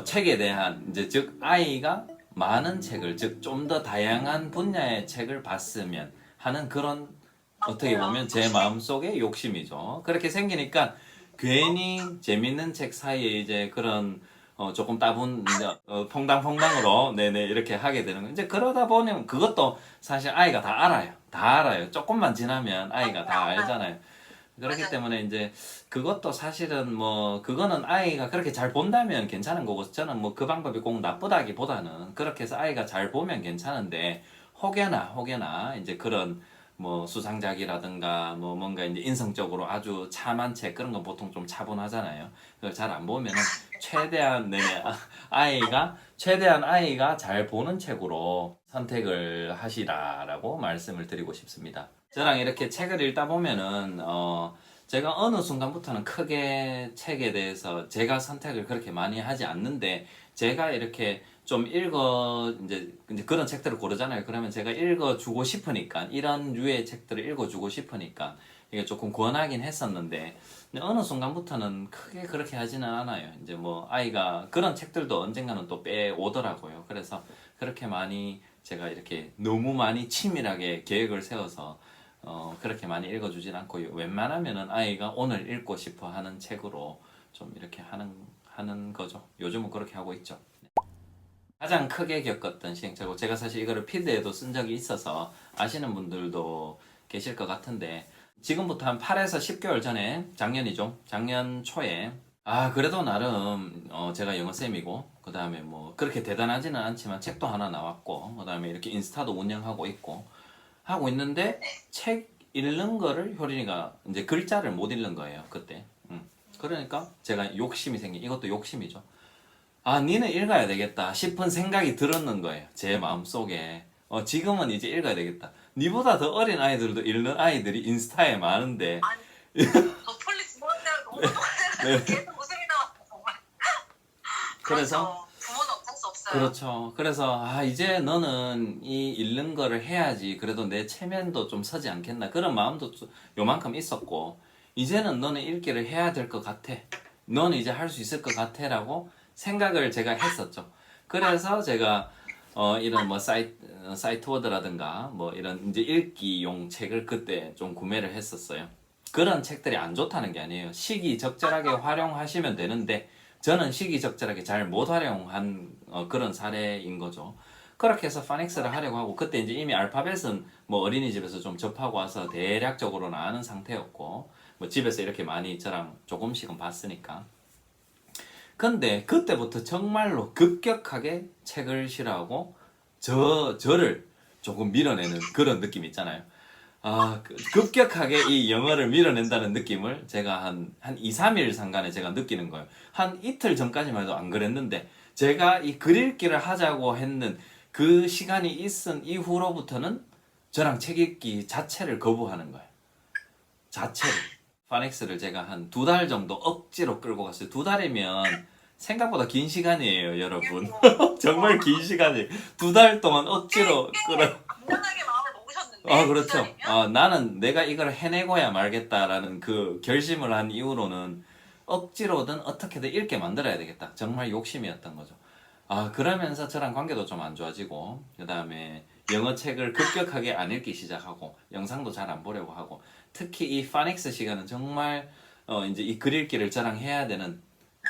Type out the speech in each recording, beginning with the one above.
책에 대한 이제 즉 아이가 많은 책을 즉 좀 더 다양한 분야의 책을 봤으면 하는 그런 어떻게 맞아요. 보면 제 마음속의 욕심이죠. 그렇게 생기니까 괜히 재밌는 책 사이에 이제 그런 조금 따분 이제 퐁당퐁당으로 네네 이렇게 하게 되는 거. 이제 그러다 보면 그것도 사실 아이가 다 알아요. 다 알아요. 조금만 지나면 아이가 다 맞아요. 알잖아요. 그렇기 맞아요. 때문에 이제 그것도 사실은 뭐 그거는 아이가 그렇게 잘 본다면 괜찮은 거고 저는 뭐 그 방법이 꼭 나쁘다기보다는 그렇게 해서 아이가 잘 보면 괜찮은데 혹여나 이제 그런 뭐 수상작이라든가 뭐 뭔가 이제 인성적으로 아주 참한 책 그런 건 보통 좀 차분하잖아요. 그걸 잘 안 보면은 최대한 네네 최대한 아이가 잘 보는 책으로 선택을 하시라라고 말씀을 드리고 싶습니다. 저랑 이렇게 책을 읽다 보면은 제가 어느 순간부터는 크게 책에 대해서 제가 선택을 그렇게 많이 하지 않는데 제가 이렇게 좀 이제 그런 책들을 고르잖아요. 그러면 제가 읽어주고 싶으니까 이런 류의 책들을 읽어주고 싶으니까 이게 조금 권하긴 했었는데 근데 어느 순간부터는 크게 그렇게 하지는 않아요. 이제 뭐 아이가 그런 책들도 언젠가는 또 빼오더라고요. 그래서 그렇게 많이 제가 이렇게 너무 많이 치밀하게 계획을 세워서 그렇게 많이 읽어주진 않고 웬만하면은 아이가 오늘 읽고 싶어 하는 책으로 좀 이렇게 하는 거죠. 요즘은 그렇게 하고 있죠. 가장 크게 겪었던 시행착오. 제가 사실 이거를 피드에도 쓴 적이 있어서 아시는 분들도 계실 것 같은데 지금부터 한 8에서 10개월 전에 작년이죠. 작년 초에 그래도 나름 제가 영어쌤이고 그 다음에 뭐 그렇게 대단하지는 않지만 책도 하나 나왔고 그 다음에 이렇게 인스타도 운영하고 있고 하고 있는데 책 읽는 거를 효린이가 이제 글자를 못 읽는 거예요 그때. 그러니까 제가 욕심이 생긴 이것도 욕심이죠. 니는 읽어야 되겠다 싶은 생각이 들었는 거예요. 제 마음속에. 지금은 이제 읽어야 되겠다. 니보다 더 어린 아이들도 읽는 아이들이 인스타에 많은데. 아니, 저 폴리스 모델 너무 네. 똑같아요. 계속 웃음이 나왔어, 정말. 그래서, 그렇죠. 부모는 어쩔 수 없어요. 그렇죠. 그래서, 이제 너는 이 읽는 거를 해야지. 그래도 내 체면도 좀 서지 않겠나. 그런 마음도 요만큼 있었고, 이제는 너는 읽기를 해야 될 것 같아. 너는 이제 할 수 있을 것 같아. 라고 생각을 제가 했었죠. 그래서 제가 이런 뭐 사이트 워드라든가 뭐 이런 이제 읽기용 책을 그때 좀 구매를 했었어요. 그런 책들이 안 좋다는 게 아니에요. 시기적절하게 활용하시면 되는데 저는 시기적절하게 잘 못 활용한 그런 사례인 거죠. 그렇게 해서 파닉스를 하려고 하고 그때 이제 이미 알파벳은 뭐 어린이집에서 좀 접하고 와서 대략적으로는 아는 상태였고 뭐 집에서 이렇게 많이 저랑 조금씩은 봤으니까 근데 그때부터 정말로 급격하게 책을 싫어하고 저를 조금 밀어내는 그런 느낌 있잖아요. 급격하게 이 영어를 밀어낸다는 느낌을 제가 한 2, 3일 상간에 제가 느끼는 거예요. 한 이틀 전까지만 해도 안 그랬는데 제가 이 글 읽기를 하자고 했는 그 시간이 있은 이후로부터는 저랑 책 읽기 자체를 거부하는 거예요. 자체를. 파닉스를 제가 한 2달 정도 억지로 끌고 갔어요. 2달이면 생각보다 긴 시간이에요, 여러분. 정말 긴 시간이에요. 2달 동안 억지로 끌어. 당연하게 마음을 먹으셨는데, 두 그렇죠. 달이면? 나는 내가 이걸 해내고야 말겠다라는 그 결심을 한 이후로는 억지로든 어떻게든 읽게 만들어야 되겠다. 정말 욕심이었던 거죠. 그러면서 저랑 관계도 좀 안 좋아지고, 그 다음에 영어 책을 급격하게 안 읽기 시작하고, 영상도 잘 안 보려고 하고, 특히 이 파닉스 시간은 정말, 이제 이 글 읽기를 저랑 해야 되는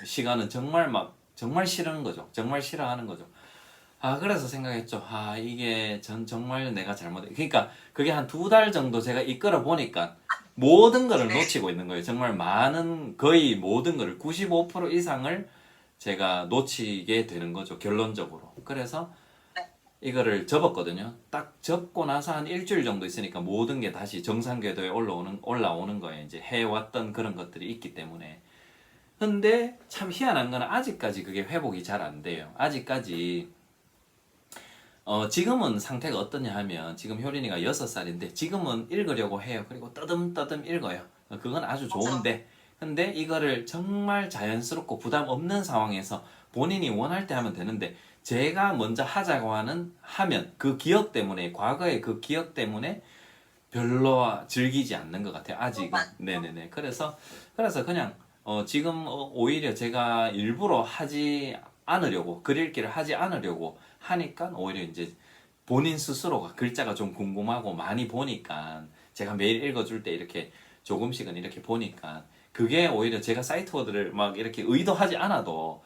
시간은 정말 싫은 거죠. 정말 싫어하는 거죠. 그래서 생각했죠. 이게 정말 내가 그러니까 그게 한 2달 정도 제가 이끌어 보니까 모든 거를 놓치고 있는 거예요. 정말 거의 모든 거를 95% 이상을 제가 놓치게 되는 거죠. 결론적으로. 그래서 네. 이거를 접었거든요. 딱 접고 나서 한 일주일 정도 있으니까 모든 게 다시 정상 궤도에 올라오는 거예요. 이제 해왔던 그런 것들이 있기 때문에. 근데 참 희한한 건 아직까지 그게 회복이 잘 안 돼요. 아직까지 지금은 상태가 어떠냐 하면 지금 효린이가 6살인데 지금은 읽으려고 해요. 그리고 떠듬떠듬 읽어요. 그건 아주 맞아. 좋은데 근데 이거를 정말 자연스럽고 부담 없는 상황에서 본인이 원할 때 하면 되는데 제가 먼저 하자고 하면 그 기억 때문에 과거의 그 기억 때문에 별로 즐기지 않는 것 같아요. 또 아직은. 많죠. 네네네. 그래서 그냥 지금 오히려 제가 일부러 하지 않으려고 글 읽기를 하지 않으려고 하니까 오히려 이제 본인 스스로가 글자가 좀 궁금하고 많이 보니까 제가 매일 읽어줄 때 이렇게 조금씩은 이렇게 보니까 그게 오히려 제가 사이트워드를 막 이렇게 의도하지 않아도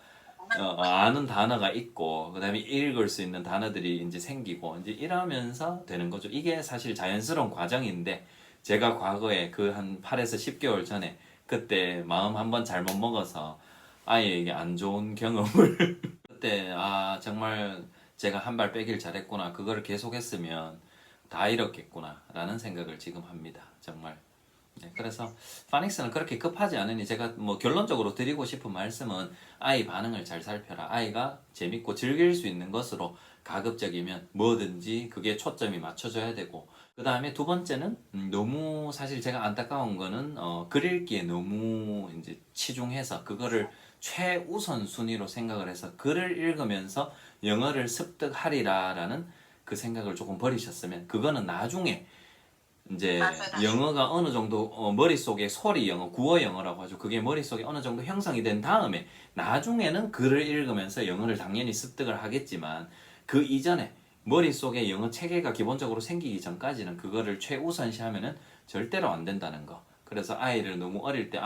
아는 단어가 있고 그다음에 읽을 수 있는 단어들이 이제 생기고 이제 이러면서 되는 거죠. 이게 사실 자연스러운 과정인데 제가 과거에 그 한 8에서 10개월 전에 그때 마음 한번 잘못 먹어서 아이에게 안 좋은 경험을 그때 아 정말 제가 한 발 빼길 잘했구나. 그거를 계속했으면 다 잃었겠구나 라는 생각을 지금 합니다. 정말. 네, 그래서 파닉스는 그렇게 급하지 않으니 제가 뭐 결론적으로 드리고 싶은 말씀은 아이 반응을 잘 살펴라. 아이가 재밌고 즐길 수 있는 것으로 가급적이면 뭐든지 그게 초점이 맞춰져야 되고 그 다음에 두 번째는 너무 사실 제가 안타까운 거는 글 읽기에 너무 이제 치중해서 그거를 최우선 순위로 생각을 해서 글을 읽으면서 영어를 습득하리라라는 그 생각을 조금 버리셨으면 그거는 나중에 이제 맞아요. 영어가 어느 정도 머릿속에 소리 영어, 구어 영어라고 하죠. 그게 머릿속에 어느 정도 형성이 된 다음에 나중에는 글을 읽으면서 영어를 당연히 습득을 하겠지만 그 이전에 머릿속에 영어 체계가 기본적으로 생기기 전까지는 그거를 최우선시하면은 절대로 안 된다는 거. 그래서 아이를 너무 어릴 때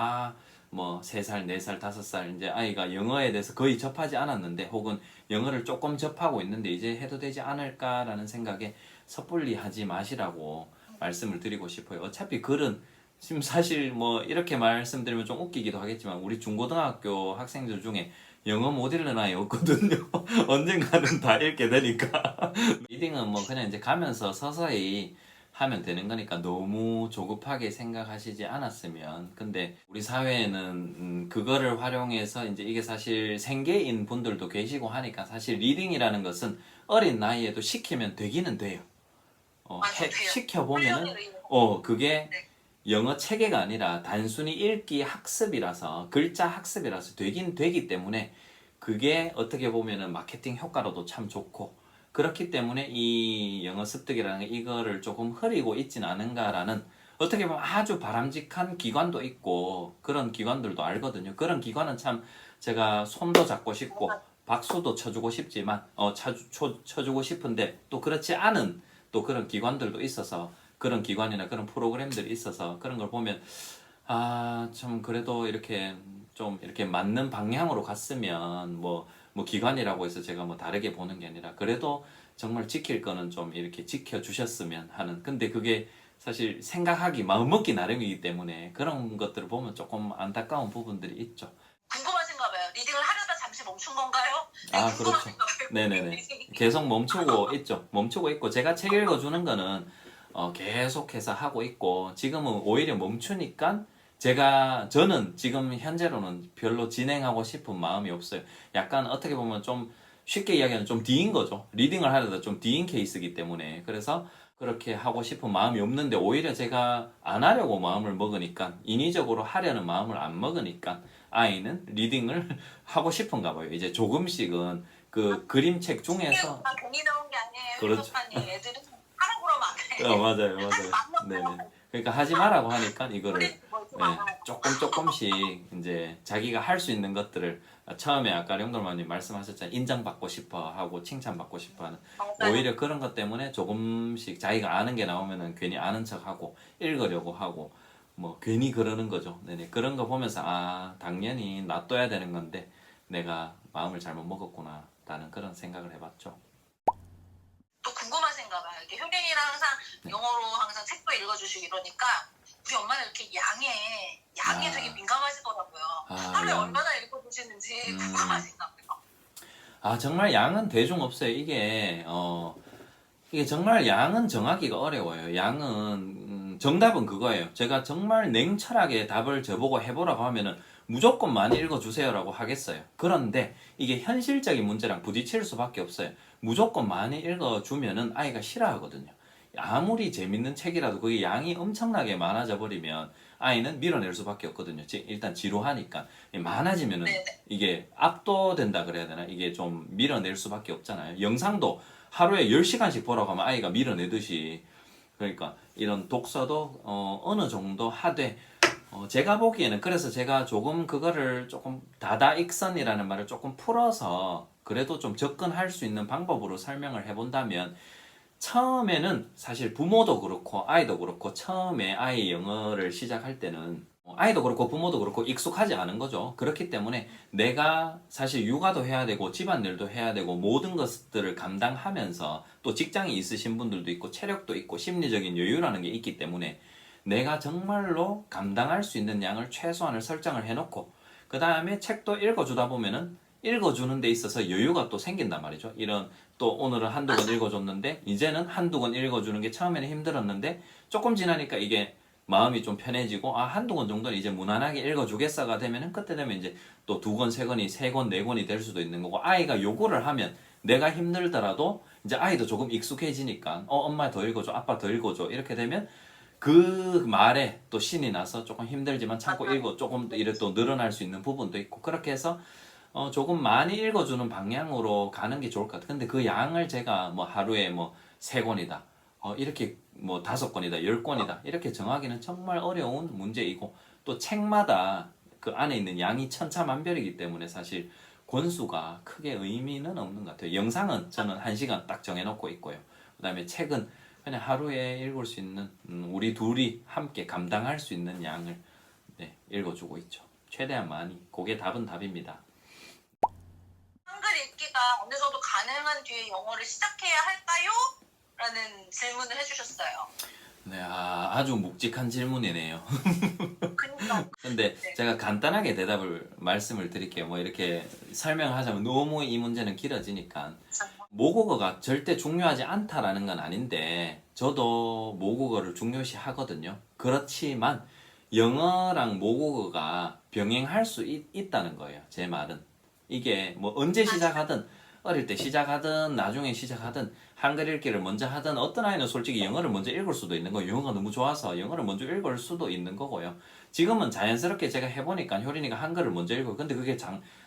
뭐 3살, 4살, 5살 이제 아이가 영어에 대해서 거의 접하지 않았는데 혹은 영어를 조금 접하고 있는데 이제 해도 되지 않을까라는 생각에 섣불리 하지 마시라고 말씀을 드리고 싶어요. 어차피 글은 지금 사실 뭐 이렇게 말씀드리면 좀 웃기기도 하겠지만 우리 중고등학교 학생들 중에 영어 못 읽는 아이 없거든요. 언젠가는 다 읽게 되니까. 리딩은 뭐 그냥 이제 가면서 서서히 하면 되는 거니까 너무 조급하게 생각하시지 않았으면. 근데 우리 사회에는 그거를 활용해서 이제 이게 사실 생계인 분들도 계시고 하니까 사실 리딩이라는 것은 어린 나이에도 시키면 되기는 돼요. 돼요. 시켜보면은 훈련이 의미가 그게 네. 영어 체계가 아니라 단순히 읽기 학습이라서 글자 학습이라서 되긴 되기 때문에 그게 어떻게 보면은 마케팅 효과로도 참 좋고 그렇기 때문에 이 영어 습득이라는 게 이거를 조금 흐리고 있진 않은가라는 어떻게 보면 아주 바람직한 기관도 있고 그런 기관들도 알거든요. 그런 기관은 참 제가 손도 잡고 싶고 박수도 쳐주고 싶지만 쳐주고 싶은데 또 그렇지 않은 또 그런 기관들도 있어서 그런 기관이나 그런 프로그램들이 있어서 그런 걸 보면 좀 그래도 이렇게 좀 이렇게 맞는 방향으로 갔으면 뭐 기관이라고 해서 제가 뭐 다르게 보는 게 아니라 그래도 정말 지킬 거는 좀 이렇게 지켜주셨으면 하는 근데 그게 사실 생각하기 마음먹기 나름이기 때문에 그런 것들을 보면 조금 안타까운 부분들이 있죠. 궁금하신가 봐요. 리딩을 하려다 잠시 멈춘 건가요? 네, 그렇죠. 궁금하신가 봐요. 네네네. 계속 멈추고 있죠. 멈추고 있고 제가 책 읽어주는 거는 계속해서 하고 있고 지금은 오히려 멈추니까 저는 지금 현재로는 별로 진행하고 싶은 마음이 없어요. 약간 어떻게 보면 좀 쉽게 이야기하면 좀 D인 거죠. 리딩을 하려다 좀 D인 케이스이기 때문에 그래서 그렇게 하고 싶은 마음이 없는데 오히려 제가 안 하려고 마음을 먹으니까 인위적으로 하려는 마음을 안 먹으니까 아이는 리딩을 하고 싶은가 봐요. 이제 조금씩은 그 그림책 중에서 괜히 나온 게 아니에요. 그렇죠. 효도판이 애들은 하라고 그러면 안 돼. 맞아요, 맞아요. 네네. 그러니까 하지 마라고 하니까 이거를 우리 뭐지 말아요. 조금씩 이제 자기가 할 수 있는 것들을 처음에 아까 령돌마님 말씀하셨잖아요. 인정받고 싶어 하고 칭찬받고 싶어 하는 맞아요. 오히려 그런 것 때문에 조금씩 자기가 아는 게 나오면은 괜히 아는 척 하고 읽으려고 하고 뭐 괜히 그러는 거죠. 네네. 그런 거 보면서 당연히 놔둬야 되는 건데 내가 마음을 잘못 먹었구나 라는 그런 생각을 해봤죠. 또 궁금하신가 봐요. 이렇게 효린이랑 항상 영어로 항상 책도 읽어주시고 이러니까 우리 엄마는 이렇게 양에 되게 민감하시더라고요. 하루에 양. 얼마나 읽어주시는지 궁금하신가 봐요. 정말 양은 대중 없어요. 이게 정말 양은 정하기가 어려워요. 정답은 그거예요. 제가 정말 냉철하게 답을 저보고 해보라고 하면은 무조건 많이 읽어주세요라고 하겠어요. 그런데 이게 현실적인 문제랑 부딪힐 수밖에 없어요. 무조건 많이 읽어주면은 아이가 싫어하거든요. 아무리 재밌는 책이라도 그게 양이 엄청나게 많아져 버리면 아이는 밀어낼 수밖에 없거든요. 일단 지루하니까. 많아지면은 네네. 이게 압도된다 그래야 되나? 이게 좀 밀어낼 수밖에 없잖아요. 영상도 하루에 10시간씩 보라고 하면 아이가 밀어내듯이 그러니까 이런 독서도 어느 정도 하되 제가 보기에는 그래서 제가 조금 그거를 조금 다다익선이라는 말을 조금 풀어서 그래도 좀 접근할 수 있는 방법으로 설명을 해본다면 처음에는 사실 부모도 그렇고 아이도 그렇고 처음에 아이 영어를 시작할 때는 아이도 그렇고 부모도 그렇고 익숙하지 않은 거죠. 그렇기 때문에 내가 사실 육아도 해야 되고 집안일도 해야 되고 모든 것들을 감당하면서 또 직장이 있으신 분들도 있고 체력도 있고 심리적인 여유라는 게 있기 때문에 내가 정말로 감당할 수 있는 양을 최소한을 설정을 해놓고 그 다음에 책도 읽어주다 보면은 읽어주는 데 있어서 여유가 또 생긴단 말이죠. 이런 또 오늘은 한두 권 읽어줬는데 이제는 한두 권 읽어주는 게 처음에는 힘들었는데 조금 지나니까 이게 마음이 좀 편해지고 아 한두 권 정도는 이제 무난하게 읽어주겠어가 되면은 그때 되면 이제 또 두 권, 세 권이 세 권, 네 권이 될 수도 있는 거고 아이가 요거를 하면 내가 힘들더라도 이제 아이도 조금 익숙해지니까 엄마 더 읽어줘, 아빠 더 읽어줘 이렇게 되면 그 말에 또 신이 나서 조금 힘들지만 참고 읽어 조금 이래 또 늘어날 수 있는 부분도 있고 그렇게 해서 조금 많이 읽어주는 방향으로 가는 게 좋을 것 같아요. 근데 그 양을 제가 뭐 하루에 뭐 세 권이다, 이렇게 뭐 다섯 권이다, 열 권이다 이렇게 정하기는 정말 어려운 문제이고 또 책마다 그 안에 있는 양이 천차만별이기 때문에 사실 권수가 크게 의미는 없는 것 같아요. 영상은 저는 1시간 딱 정해놓고 있고요. 그 다음에 책은 그냥 하루에 읽을 수 있는 우리 둘이 함께 감당할 수 있는 양을 네, 읽어주고 있죠. 최대한 많이. 그게 답은 답입니다. 한글 읽기가 어느 정도 가능한 뒤에 영어를 시작해야 할까요? 라는 질문을 해주셨어요. 네, 아주 묵직한 질문이네요. 그러니까 근데 네. 제가 간단하게 말씀을 드릴게요. 뭐 이렇게 설명하자면 너무 이 문제는 길어지니까. 모국어가 절대 중요하지 않다라는 건 아닌데 저도 모국어를 중요시 하거든요. 그렇지만 영어랑 모국어가 병행할 수 있다는 거예요. 제 말은. 이게 뭐 언제 시작하든 어릴 때 시작하든 나중에 시작하든 한글 읽기를 먼저 하든 어떤 아이는 솔직히 영어를 먼저 읽을 수도 있는 거예요. 영어가 너무 좋아서 영어를 먼저 읽을 수도 있는 거고요. 지금은 자연스럽게 제가 해보니까 효린이가 한글을 먼저 읽어요. 근데 그게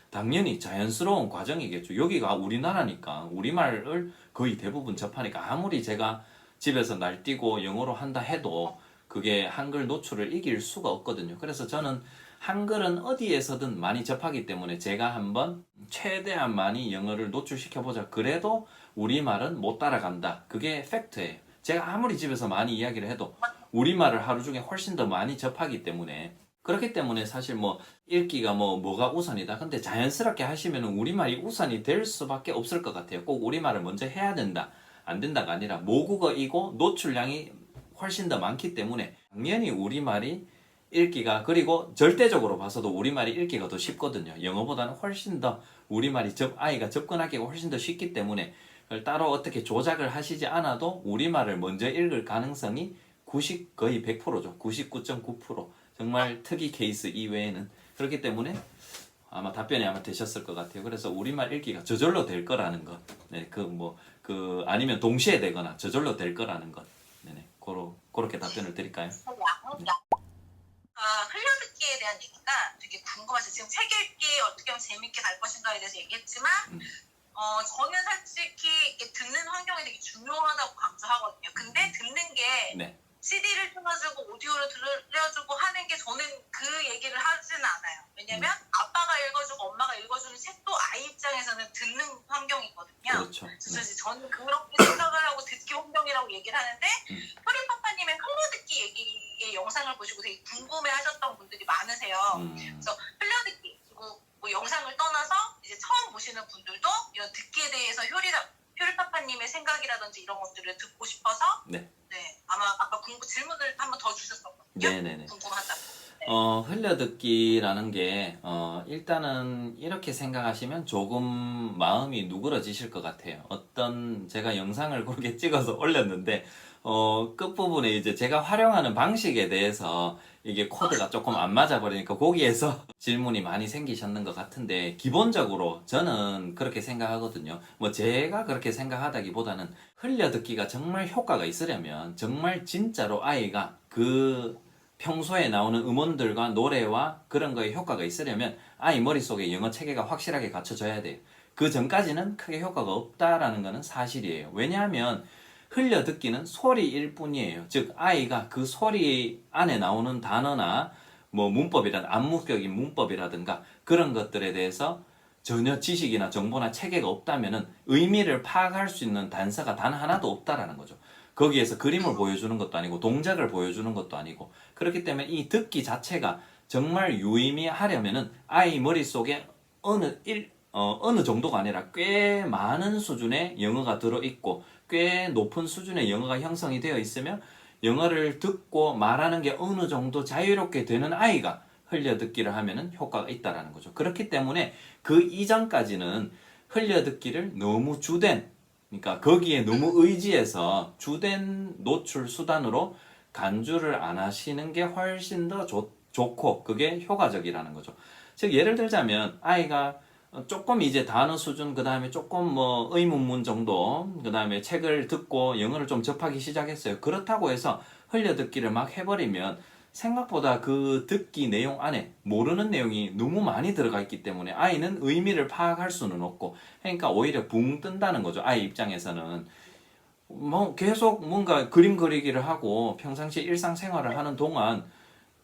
당연히 자연스러운 과정이겠죠. 여기가 우리나라니까 우리말을 거의 대부분 접하니까 아무리 제가 집에서 날뛰고 영어로 한다 해도 그게 한글 노출을 이길 수가 없거든요. 그래서 저는 한글은 어디에서든 많이 접하기 때문에 제가 한번 최대한 많이 영어를 노출시켜보자. 그래도 우리말은 못 따라간다. 그게 팩트예요. 제가 아무리 집에서 많이 이야기를 해도 우리말을 하루 중에 훨씬 더 많이 접하기 때문에 그렇기 때문에 사실 뭐 읽기가 뭐가 우선이다. 근데 자연스럽게 하시면 우리말이 우선이 될 수밖에 없을 것 같아요. 꼭 우리말을 먼저 해야 된다. 안 된다가 아니라 모국어이고 노출량이 훨씬 더 많기 때문에 당연히 우리말이 읽기가 그리고 절대적으로 봐서도 우리말이 읽기가 더 쉽거든요. 영어보다는 훨씬 더 우리말이 아이가 접근하기가 훨씬 더 쉽기 때문에 그걸 따로 어떻게 조작을 하시지 않아도 우리말을 먼저 읽을 가능성이 거의 100%죠. 99.9%. 정말 특이 케이스 이외에는 그렇기 때문에 아마 답변이 아마 되셨을 것 같아요. 그래서 우리말 읽기가 저절로 될 거라는 것. 네, 아니면 동시에 되거나 저절로 될 거라는 것. 네네. 그렇게 답변을 드릴까요? 네. 흘려듣기에 대한 얘기가 되게 궁금하죠. 지금 책 읽기 어떻게 하면 재밌게 갈 것인가에 대해서 얘기했지만 저는 솔직히 이렇게 듣는 환경이 되게 중요하다고 강조하거든요. 근데 듣는 게 네. CD를 틀어주고 오디오를 들려주고 하는 게 저는 그 얘기를 하지는 않아요. 왜냐면 아빠가 읽어주고 엄마가 읽어주는 책도 아이 입장에서는 듣는 환경이거든요. 그렇죠. 그래서 저는 그렇게 생각을 하고 듣기 환경이라고 얘기를 하는데 효린파파님의 흘려듣기 얘기의 영상을 보시고 되게 궁금해하셨던 분들이 많으세요. 그래서 흘려듣기 그리고 뭐 영상을 떠나서 이제 처음 보시는 분들도 이런 듣기에 대해서 효린파파님의 생각이라든지 이런 것들을 듣고 싶어서 네, 아마 아까 질문을 한 번 더 주셨었거든요. 네네네. 궁금하다. 네. 흘려듣기라는 게 일단은 이렇게 생각하시면 조금 마음이 누그러지실 것 같아요. 제가 영상을 그렇게 찍어서 올렸는데 끝부분에 이제 제가 활용하는 방식에 대해서 이게 코드가 조금 안 맞아 버리니까 거기에서 질문이 많이 생기셨는 것 같은데 기본적으로 저는 그렇게 생각하거든요. 뭐 제가 그렇게 생각하다기보다는 흘려듣기가 정말 효과가 있으려면 정말 진짜로 아이가 그 평소에 나오는 음원들과 노래와 그런 거에 효과가 있으려면 아이 머릿속에 영어 체계가 확실하게 갖춰져야 돼요. 그 전까지는 크게 효과가 없다라는 것은 사실이에요. 왜냐하면 흘려듣기는 소리일 뿐이에요. 즉 아이가 그 소리 안에 나오는 단어나 뭐 문법이란 암묵적인 문법이라든가 그런 것들에 대해서 전혀 지식이나 정보나 체계가 없다면은 의미를 파악할 수 있는 단서가 단 하나도 없다라는 거죠. 거기에서 그림을 보여주는 것도 아니고 동작을 보여주는 것도 아니고 그렇기 때문에 이 듣기 자체가 정말 유의미하려면은 아이 머릿속에 어느 정도가 아니라 꽤 많은 수준의 영어가 들어있고 꽤 높은 수준의 영어가 형성이 되어 있으면 영어를 듣고 말하는 게 어느 정도 자유롭게 되는 아이가 흘려듣기를 하면은 효과가 있다라는 거죠. 그렇기 때문에 그 이전까지는 흘려듣기를 너무 주된, 그러니까 거기에 너무 의지해서 주된 노출 수단으로 간주를 안 하시는 게 훨씬 더 좋고 그게 효과적이라는 거죠. 즉 예를 들자면 아이가 조금 이제 단어 수준 그 다음에 조금 뭐 의문문 정도 그 다음에 책을 듣고 영어를 좀 접하기 시작했어요. 그렇다고 해서 흘려듣기를 막 해버리면 생각보다 그 듣기 내용 안에 모르는 내용이 너무 많이 들어가 있기 때문에 아이는 의미를 파악할 수는 없고 그러니까 오히려 붕 뜬다는 거죠. 아이 입장에서는 뭐 계속 뭔가 그림 그리기를 하고 평상시 일상생활을 하는 동안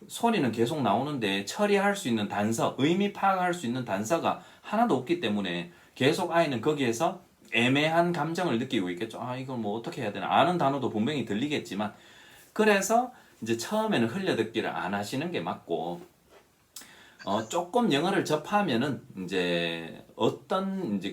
소리는 계속 나오는데 처리할 수 있는 단서, 의미 파악할 수 있는 단서가 하나도 없기 때문에 계속 아이는 거기에서 애매한 감정을 느끼고 있겠죠. 아, 이걸 뭐 어떻게 해야 되나. 아는 단어도 분명히 들리겠지만. 그래서 이제 처음에는 흘려듣기를 안 하시는 게 맞고, 조금 영어를 접하면은 이제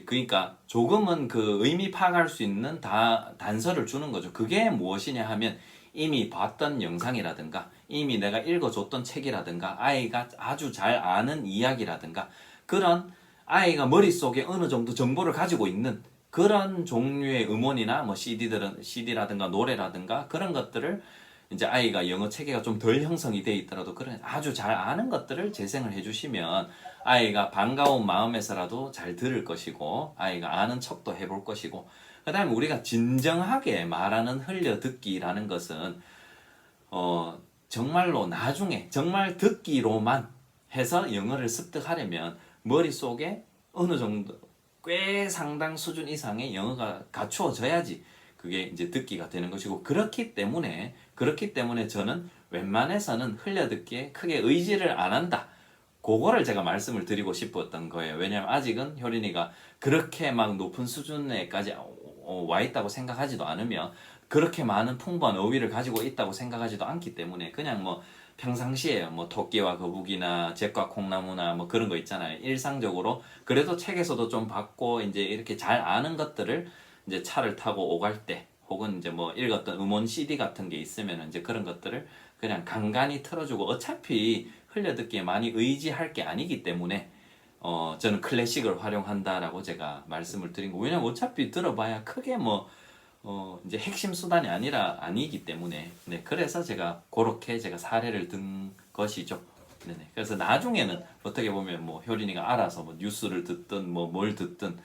그러니까 조금은 그 의미 파악할 수 있는 단서를 주는 거죠. 그게 무엇이냐 하면 이미 봤던 영상이라든가 이미 내가 읽어줬던 책이라든가 아이가 아주 잘 아는 이야기라든가 그런 아이가 머릿속에 어느 정도 정보를 가지고 있는 그런 종류의 음원이나 뭐 CD라든가 노래라든가 그런 것들을 이제 아이가 영어 체계가 좀 덜 형성이 돼 있더라도 그런 아주 잘 아는 것들을 재생을 해주시면 아이가 반가운 마음에서라도 잘 들을 것이고 아이가 아는 척도 해볼 것이고 그 다음에 우리가 진정하게 말하는 흘려듣기라는 것은 정말로 나중에 정말 듣기로만 해서 영어를 습득하려면 머릿속에 어느 정도 꽤 상당 수준 이상의 영어가 갖추어져야지 그게 이제 듣기가 되는 것이고 그렇기 때문에 저는 웬만해서는 흘려듣기에 크게 의지를 안 한다. 그거를 제가 말씀을 드리고 싶었던 거예요. 왜냐하면 아직은 효린이가 그렇게 막 높은 수준에까지 와 있다고 생각하지도 않으며 그렇게 많은 풍부한 어휘를 가지고 있다고 생각하지도 않기 때문에 그냥 뭐 평상시에 뭐 토끼와 거북이나 잭과 콩나무나 뭐 그런 거 있잖아요. 일상적으로 그래도 책에서도 좀 봤고 이제 이렇게 잘 아는 것들을 이제 차를 타고 오갈 때 혹은 이제 뭐 읽었던 음원 CD 같은 게 있으면 이제 그런 것들을 그냥 간간히 틀어주고 어차피 흘려듣기에 많이 의지할 게 아니기 때문에 저는 클래식을 활용한다라고 제가 말씀을 드린 거. 왜냐면 어차피 들어봐야 크게 뭐 이제 핵심 수단이 아니기 때문에 네 그래서 제가 그렇게 제가 사례를 든 것이죠. 네네. 그래서 나중에는 어떻게 보면 뭐 효린이가 알아서 뭐 뉴스를 듣든 뭐 뭘 듣든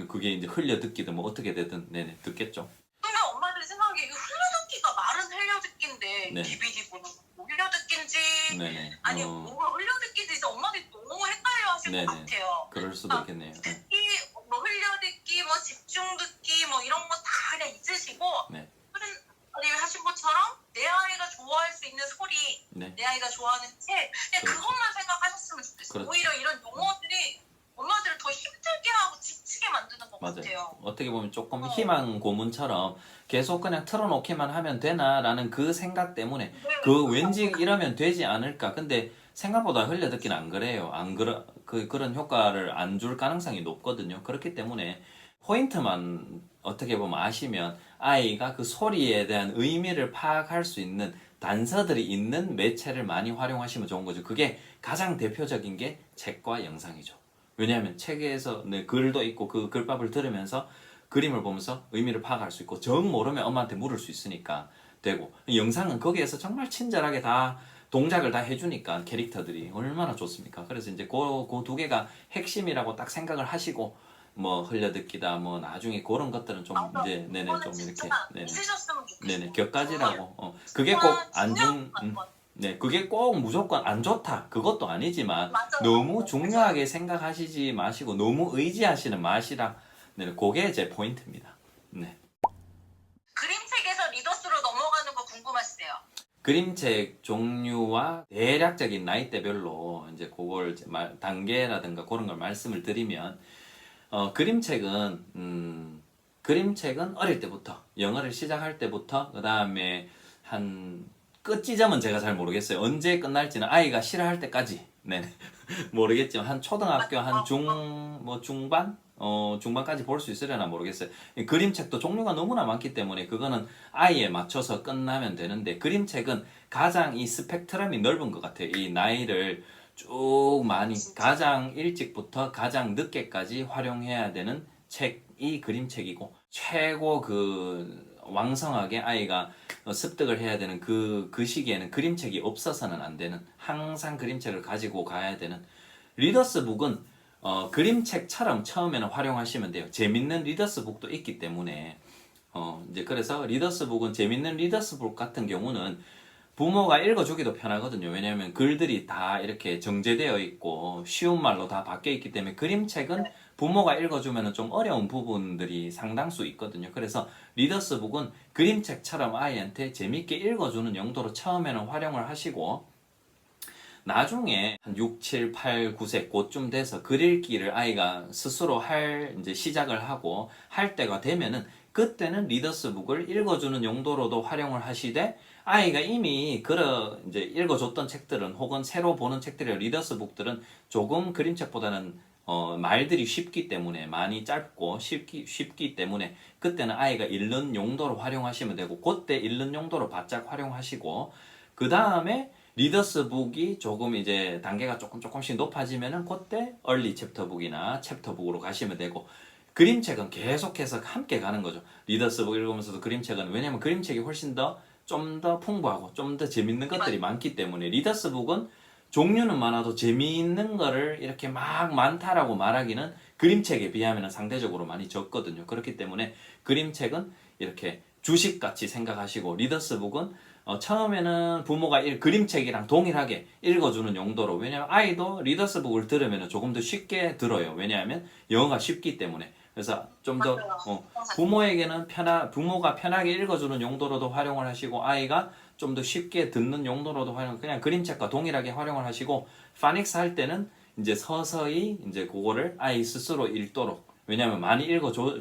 그게 이제 흘려듣기든 뭐 어떻게 되든 네네 듣겠죠. 근데 엄마들이 생각하기에 이거 흘려듣기가 말은 흘려듣기인데 네. DVD 보는 거 흘려듣기인지 네네. 아니 뭐가 흘려듣기인지 엄마들이 너무 헷갈려 하실 네네. 것 같아요. 그럴 수도 있겠네요. 네. 듣기, 뭐 흘려듣기, 뭐 집중 듣기 뭐 이런 거 다 그냥 잊으시고 네. 하신 것처럼 내 아이가 좋아할 수 있는 소리, 네. 내 아이가 좋아하는 책 그냥 그렇죠. 그것만 생각하셨으면 좋겠어요. 그렇죠. 오히려 이런 용어들이 엄마들을 더 힘들게 하고 지치게 만드는 것 맞아요. 같아요. 어떻게 보면 조금 희망 고문처럼 계속 그냥 틀어놓기만 하면 되나라는 그 생각 때문에 그 왠지 이러면 되지 않을까. 근데 생각보다 흘려듣기는 안 그래요. 그런 효과를 안 줄 가능성이 높거든요. 그렇기 때문에 포인트만 어떻게 보면 아시면 아이가 그 소리에 대한 의미를 파악할 수 있는 단서들이 있는 매체를 많이 활용하시면 좋은 거죠. 그게 가장 대표적인 게 책과 영상이죠. 왜냐하면 책에서 글도 있고 그 글밥을 들으면서 그림을 보면서 의미를 파악할 수 있고 정 모르면 엄마한테 물을 수 있으니까 되고 영상은 거기에서 정말 친절하게 다 동작을 다 해주니까 캐릭터들이 얼마나 좋습니까? 그래서 이제 그 두 개가 핵심이라고 딱 생각을 하시고 뭐 흘려듣기다 뭐 나중에 그런 것들은 좀 이제 네네 좀 이렇게 네네 있으셨으면 좋겠어요. 네네 격가지라고 그게 꼭 네, 그게 꼭 무조건 안 좋다. 그것도 아니지만 너무 중요하게 생각하시지 마시고 너무 의지하시는 맛이라 네, 그게 제 포인트입니다. 네. 그림책에서 리더스로 넘어가는 거 궁금하시대요. 그림책 종류와 대략적인 나이대별로 이제 그걸 이제 단계라든가 그런 걸 말씀을 드리면, 그림책은 어릴 때부터, 영어를 시작할 때부터, 그 다음에 한, 끝지점은 제가 잘 모르겠어요. 언제 끝날지는 아이가 싫어할 때까지. 네. 모르겠지만, 한 초등학교, 중반? 중반까지 볼 수 있으려나 모르겠어요. 이 그림책도 종류가 너무나 많기 때문에, 그거는 아이에 맞춰서 끝나면 되는데, 그림책은 가장 이 스펙트럼이 넓은 것 같아요. 이 나이를 쭉 많이, 가장 일찍부터 가장 늦게까지 활용해야 되는 책이 그림책이고, 최고 왕성하게 아이가 습득을 해야 되는 그 시기에는 그림책이 없어서는 안 되는, 항상 그림책을 가지고 가야 되는, 리더스북은 그림책처럼 처음에는 활용하시면 돼요. 재밌는 리더스북도 있기 때문에, 이제 그래서 리더스북은, 재밌는 리더스북 같은 경우는 부모가 읽어주기도 편하거든요. 왜냐하면 글들이 다 이렇게 정제되어 있고 쉬운 말로 다 바뀌어 있기 때문에, 그림책은 부모가 읽어주면 좀 어려운 부분들이 상당수 있거든요. 그래서 리더스북은 그림책처럼 아이한테 재밌게 읽어주는 용도로 처음에는 활용을 하시고, 나중에 한 6, 7, 8, 9세 그쯤 돼서 글 읽기를 아이가 스스로 이제 시작을 하고 할 때가 되면은, 그때는 리더스북을 읽어주는 용도로도 활용을 하시되, 아이가 이미 이제 읽어줬던 책들은, 혹은 새로 보는 책들이나 리더스북들은 조금 그림책보다는 말들이 쉽기 때문에, 많이 짧고 쉽기 때문에 그때는 아이가 읽는 용도로 활용하시면 되고, 그때 읽는 용도로 바짝 활용하시고, 그 다음에 리더스북이 조금 이제 단계가 조금씩 높아지면은 그때 얼리 챕터북이나 챕터북으로 가시면 되고, 그림책은 계속해서 함께 가는 거죠. 리더스북 읽으면서도 그림책은, 왜냐면 그림책이 훨씬 좀 더 풍부하고 좀 더 재밌는 것들이 많기 때문에, 리더스북은 종류는 많아도 재미있는 거를 이렇게 막 많다라고 말하기는 그림책에 비하면 상대적으로 많이 적거든요. 그렇기 때문에 그림책은 이렇게 주식같이 생각하시고, 리더스북은 처음에는 부모가 그림책이랑 동일하게 읽어주는 용도로, 왜냐하면 아이도 리더스북을 들으면 조금 더 쉽게 들어요. 왜냐하면 영어가 쉽기 때문에. 그래서 좀 더 부모에게는 부모가 편하게 읽어주는 용도로도 활용을 하시고, 아이가 좀 더 쉽게 듣는 용도로도 그냥 그림책과 동일하게 활용을 하시고, 파닉스 할 때는 이제 서서히 이제 그거를 아이 스스로 읽도록, 왜냐하면 많이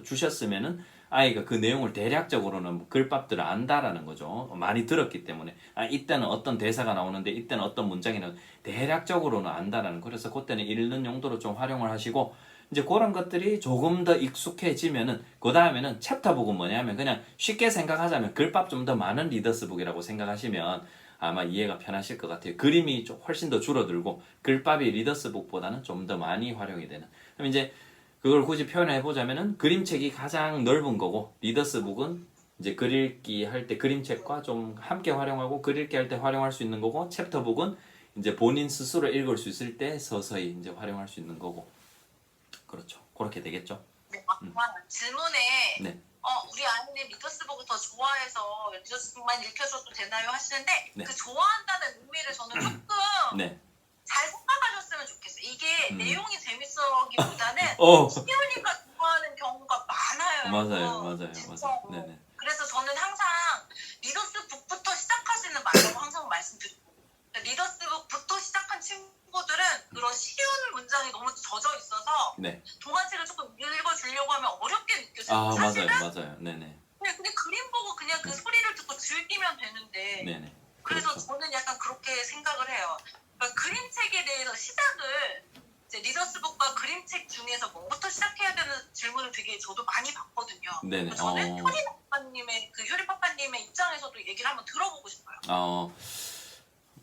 주셨으면은 아이가 그 내용을 대략적으로는 글밥들을 안다라는 거죠. 많이 들었기 때문에. 이때는 어떤 대사가 나오는데 이때는 어떤 문장이 나오는데 대략적으로는 안다라는 거. 그래서 그때는 읽는 용도로 좀 활용을 하시고, 이제 그런 것들이 조금 더 익숙해지면은, 그 다음에는 챕터북은 뭐냐면, 그냥 쉽게 생각하자면 글밥 좀 더 많은 리더스북이라고 생각하시면 아마 이해가 편하실 것 같아요. 그림이 훨씬 더 줄어들고 글밥이 리더스북보다는 좀 더 많이 활용이 되는. 그럼 이제 그걸 굳이 표현해 보자면은, 그림책이 가장 넓은 거고, 리더스북은 이제 글 읽기 할 때 그림책과 좀 함께 활용하고, 글 읽기 할 때 활용할 수 있는 거고, 챕터북은 이제 본인 스스로 읽을 수 있을 때 서서히 이제 활용할 수 있는 거고. 그렇죠. 그렇게 되겠죠. 네, 질문에 네. 우리 아이는 리더스북을 더 좋아해서 리더스북만 읽혀줘도 되나요? 하시는데, 네. 그 좋아한다는 의미를 저는 조금 네. 잘 생각하셨으면 좋겠어요. 이게 내용이 재밌어기보다는 시연이가 좋아하는 경우가 많아요. 맞아요. 네네. 그래서 저는 항상 리더스북부터 시작하시는 말라고 항상 말씀드리고, 리더스북부터 시작한 친구들은 그런 쉬운 문장이 너무 젖어 있어서 네. 동화책을 조금 읽어주려고 하면 어렵게 느껴져요. 사실은 맞아요. 네네. 근데 그림 보고 그냥 그 소리를 듣고 즐기면 되는데, 네네. 그래서 그렇죠. 저는 약간 그렇게 생각을 해요. 그러니까 그림책에 대해서 시작을, 이제 리더스북과 그림책 중에서 뭐부터 시작해야 되는 질문을 되게 저도 많이 받거든요. 네네. 저는 효리파파님의 입장에서도 얘기를 한번 들어보고 싶어요.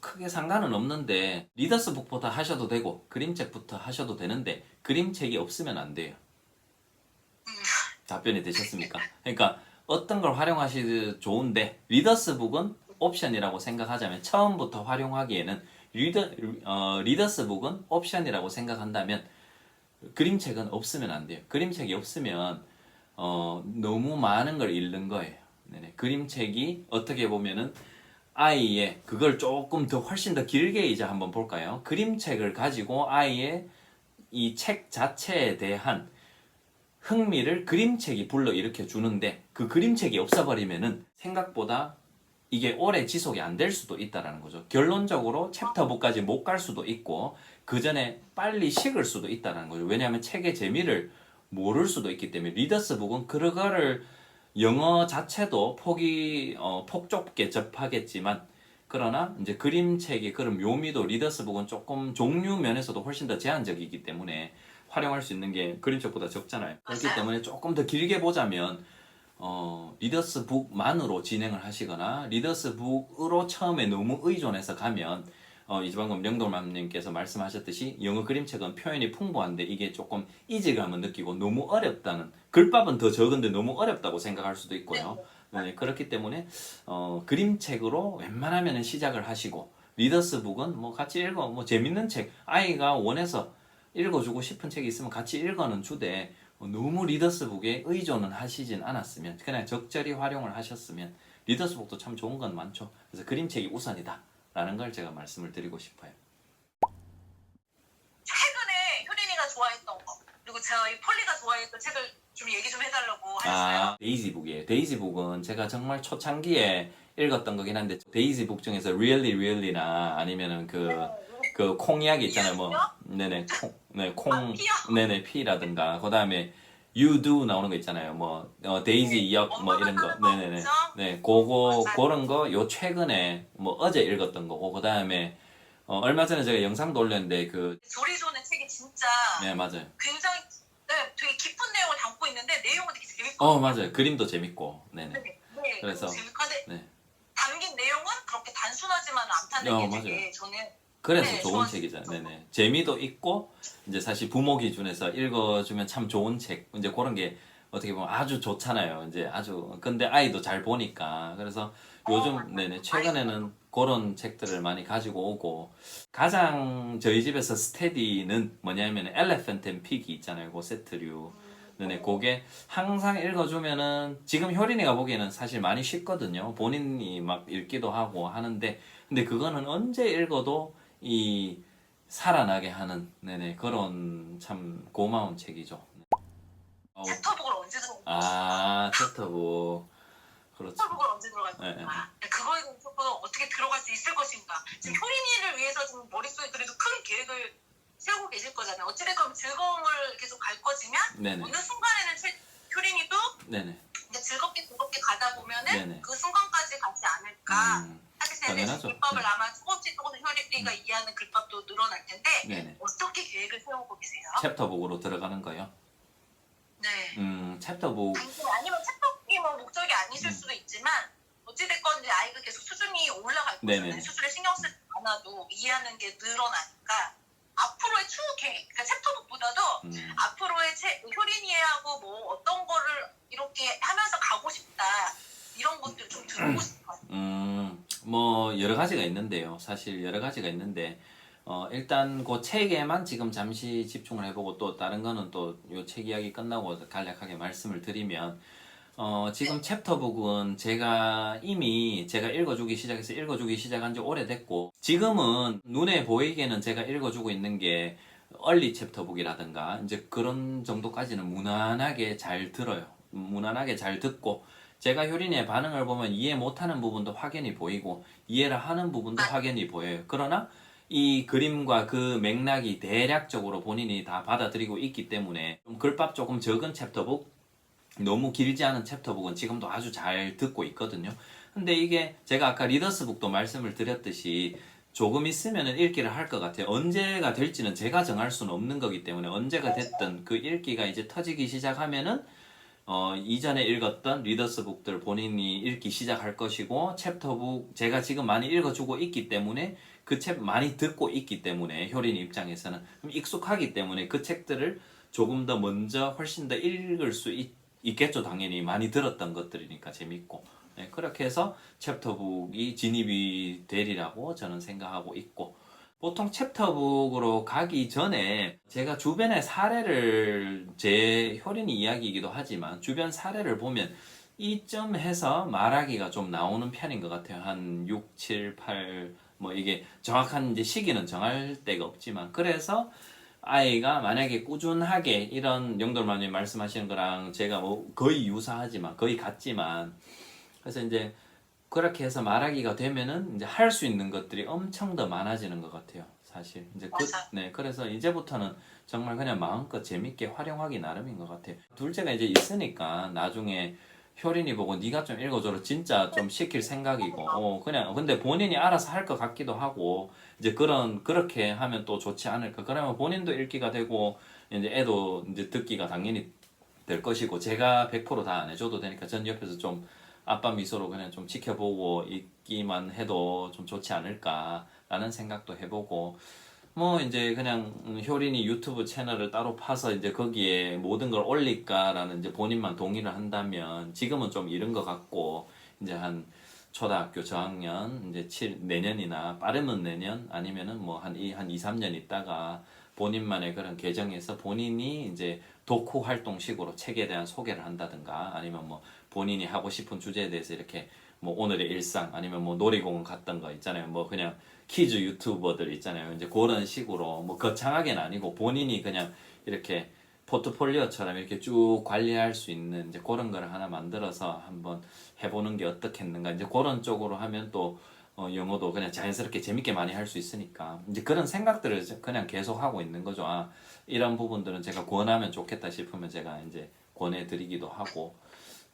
크게 상관은 없는데, 리더스북부터 하셔도 되고 그림책부터 하셔도 되는데, 그림책이 없으면 안 돼요. 답변이 되셨습니까? 그러니까 어떤 걸 활용하시도 좋은데, 리더스북은 옵션이라고 생각하자면, 처음부터 활용하기에는 리더스북은 옵션이라고 생각한다면, 그림책은 없으면 안 돼요. 그림책이 없으면 너무 많은 걸 잃는 거예요. 네네. 그림책이 어떻게 보면은 아이의 그걸 조금 더 훨씬 더 길게 이제 한번 볼까요? 그림책을 가지고 아이의 이 책 자체에 대한 흥미를 그림책이 불러일으켜 주는데, 그 그림책이 없어버리면은 생각보다 이게 오래 지속이 안 될 수도 있다라는 거죠. 결론적으로 챕터북까지 못 갈 수도 있고 그 전에 빨리 식을 수도 있다라는 거죠. 왜냐하면 책의 재미를 모를 수도 있기 때문에 리더스북은 그거를 영어 자체도 폭 좁게 접하겠지만 그러나 이제 그림책의 그런 묘미도 리더스북은 조금 종류 면에서도 훨씬 더 제한적이기 때문에 활용할 수 있는 게 그림책보다 적잖아요. 그렇기 때문에 조금 더 길게 보자면 리더스북만으로 진행을 하시거나 리더스북으로 처음에 너무 의존해서 가면 이제 방금 영돌맘님께서 말씀하셨듯이 영어 그림책은 표현이 풍부한데 이게 조금 이질감을 느끼고 너무 어렵다는 글밥은 더 적은데 너무 어렵다고 생각할 수도 있고요. 네, 그렇기 때문에 그림책으로 웬만하면 시작을 하시고 리더스북은 뭐 같이 읽어 뭐 재밌는 책 아이가 원해서 읽어주고 싶은 책이 있으면 같이 읽어는 주되 너무 리더스북에 의존은 하시진 않았으면 그냥 적절히 활용을 하셨으면 리더스북도 참 좋은 건 많죠. 그래서 그림책이 우선이다 라는 걸 제가 말씀을 드리고 싶어요. 최근에 효린이가 좋아했던 거 그리고 저희 폴리가 좋아했던 책을 좀 얘기 좀 해달라고 하셨어요. 데이지북이에요. 데이지북은 제가 정말 초창기에 읽었던 거긴 한데 데이지북 중에서 Really Really나 아니면은 그 콩 이야기 있잖아요. 뭐 네네 네네 피라든가 그 다음에 You Do 나오는 거 있잖아요. 뭐 데이지 역 뭐 이런 거 네네네 네 그런 거 요 최근에 뭐 어제 읽었던 거고 그 다음에 얼마 전에 제가 영상도 올렸는데 조리조는 책이 진짜 네 맞아요. 굉장히 되게 깊은 내용을 담고 있는데 내용은 되게 재밌고 맞아요. 그림도 재밌고 네네. 네, 그래서 재밌고 한데 네. 담긴 내용은 그렇게 단순하지만은 않다는 게 되게 맞아요. 저는 그래서 네, 좋은 좋았어요. 책이잖아요. 네네. 재미도 있고 이제 사실 부모 기준에서 읽어주면 참 좋은 책 이제 그런 게 어떻게 보면 아주 좋잖아요. 이제 아주 근데 아이도 잘 보니까 그래서 요즘 네네 최근에는 그런 책들을 많이 가지고 오고 가장 저희 집에서 스테디는 뭐냐면 엘레펀트 앤 픽이 있잖아요. 그 세트류. 네네, 그게 항상 읽어주면은 지금 효린이가 보기에는 사실 많이 쉽거든요. 본인이 막 읽기도 하고 하는데 근데 그거는 언제 읽어도 이 살아나게 하는 네네 그런 참 고마운 책이죠. 챕터북을 언제 들어갈 챕터북 그렇죠. 챕터북을 언제 들어갈 네, 건가? 그거에 대해서 어떻게 들어갈 수 있을 것인가? 지금 효린이를 위해서 지금 머릿속에 그래도 큰 계획을 세우고 계실 거잖아요. 어찌됐건 즐거움을 계속 갈 거지만 네네. 어느 순간에는 효린이도 네네. 이제 즐겁게 가다 보면은 네네. 그 순간까지 가지 않을까. 당연하죠. 글밥을 네. 아마 조금씩 효린이가 이해하는 글밥도 늘어날 텐데 네네. 어떻게 계획을 세우고 계세요? 챕터북으로 들어가는 거요. 네. 챕터북 아니면 챕터북이 뭐 목적이 아니실 수도 있지만 어찌됐건 이제 아이가 계속 수준이 올라갈 거잖아요. 네네. 수준에 신경 쓰지 않아도 이해하는 게 늘어나니까 앞으로의 추후 계획, 그러니까 챕터북보다도 앞으로의 효린이하고 뭐 어떤 거를 이렇게 하면서 가고 싶다 이런 것들 좀 들어보고 싶어요. 뭐 여러 가지가 있는데요. 사실 여러 가지가 있는데 일단 그 책에만 지금 잠시 집중을 해보고 또 다른 거는 또 요 책 이야기 끝나고 간략하게 말씀을 드리면 지금 챕터북은 제가 읽어주기 시작한 지 오래됐고 지금은 눈에 보이게는 제가 읽어주고 있는 게 얼리 챕터북이라든가 이제 그런 정도까지는 무난하게 잘 들어요. 무난하게 잘 듣고 제가 효린이의 반응을 보면 이해 못하는 부분도 확연히 보이고 이해를 하는 부분도 확연히 보여요. 그러나 이 그림과 그 맥락이 대략적으로 본인이 다 받아들이고 있기 때문에 좀 글밥 조금 적은 챕터북 너무 길지 않은 챕터북은 지금도 아주 잘 듣고 있거든요. 근데 이게 제가 아까 리더스북도 말씀을 드렸듯이 조금 있으면 읽기를 할 것 같아요. 언제가 될지는 제가 정할 수는 없는 거기 때문에 언제가 됐든 그 읽기가 이제 터지기 시작하면은 이전에 읽었던 리더스북들 본인이 읽기 시작할 것이고 챕터북 제가 지금 많이 읽어주고 있기 때문에 그 책 많이 듣고 있기 때문에 효린이 입장에서는 좀 익숙하기 때문에 그 책들을 조금 더 먼저 훨씬 더 읽을 수 있겠죠. 당연히 많이 들었던 것들이니까 재밌고 네, 그렇게 해서 챕터북이 진입이 되리라고 저는 생각하고 있고 보통 챕터북으로 가기 전에 제가 주변의 사례를 제 효린이 이야기이기도 하지만 주변 사례를 보면 이쯤 해서 말하기가 좀 나오는 편인 것 같아요. 한 6, 7, 8 뭐 이게 정확한 이제 시기는 정할 데가 없지만 그래서 아이가 만약에 꾸준하게 이런 영돌마님 말씀하시는 거랑 제가 뭐 거의 유사하지만 거의 같지만 그래서 이제 그렇게 해서 말하기가 되면은 이제 할 수 있는 것들이 엄청 더 많아지는 것 같아요. 사실 이제 맞아. 네, 그래서 이제부터는 정말 그냥 마음껏 재밌게 활용하기 나름인 것 같아요. 둘째가 이제 있으니까 나중에 효린이 보고 네가 좀 읽어줘라 진짜 좀 시킬 생각이고 그냥 근데 본인이 알아서 할 것 같기도 하고 이제 그렇게 하면 또 좋지 않을까. 그러면 본인도 읽기가 되고 이제 애도 이제 듣기가 당연히 될 것이고 제가 100%다 안 해줘도 되니까 전 옆에서 좀 아빠 미소로 그냥 좀 지켜보고 있기만 해도 좀 좋지 않을까라는 생각도 해보고 뭐 이제 그냥 효린이 유튜브 채널을 따로 파서 이제 거기에 모든 걸 올릴까라는 이제 본인만 동의를 한다면 지금은 좀 이른 것 같고 이제 한 초등학교 저학년 이제 내년이나 빠르면 내년 아니면은 뭐 한 2, 3년 있다가 본인만의 그런 계정에서 본인이 이제 독후 활동식으로 책에 대한 소개를 한다든가 아니면 뭐 본인이 하고 싶은 주제에 대해서 이렇게 뭐 오늘의 일상 아니면 뭐 놀이공원 갔던 거 있잖아요. 뭐 그냥 키즈 유튜버들 있잖아요. 이제 그런 식으로 뭐 거창하게는 아니고 본인이 그냥 이렇게 포트폴리오처럼 이렇게 쭉 관리할 수 있는 이제 그런 거를 하나 만들어서 한번 해보는 게 어떻겠는가. 이제 그런 쪽으로 하면 또 영어도 그냥 자연스럽게 재밌게 많이 할 수 있으니까 이제 그런 생각들을 그냥 계속 하고 있는 거죠. 아, 이런 부분들은 제가 권하면 좋겠다 싶으면 제가 이제 권해드리기도 하고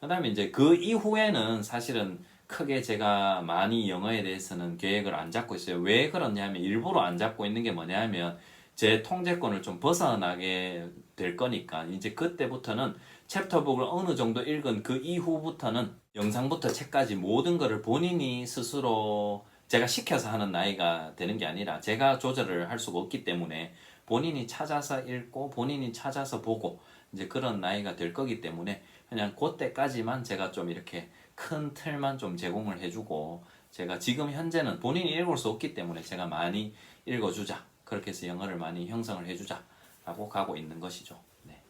그다음에 이제 그 이후에는 사실은 크게 제가 많이 영어에 대해서는 계획을 안 잡고 있어요. 왜 그러냐면 일부러 안 잡고 있는 게 뭐냐면 제 통제권을 좀 벗어나게 될 거니까 이제 그때부터는 챕터북을 어느 정도 읽은 그 이후부터는 영상부터 책까지 모든 거를 본인이 스스로 제가 시켜서 하는 나이가 되는 게 아니라 제가 조절을 할 수가 없기 때문에 본인이 찾아서 읽고 본인이 찾아서 보고 이제 그런 나이가 될 거기 때문에 그냥 그때까지만 제가 좀 이렇게 큰 틀만 좀 제공을 해주고 제가 지금 현재는 본인이 읽을 수 없기 때문에 제가 많이 읽어주자 그렇게 해서 영어를 많이 형성을 해주자 라고 가고 있는 것이죠. 네.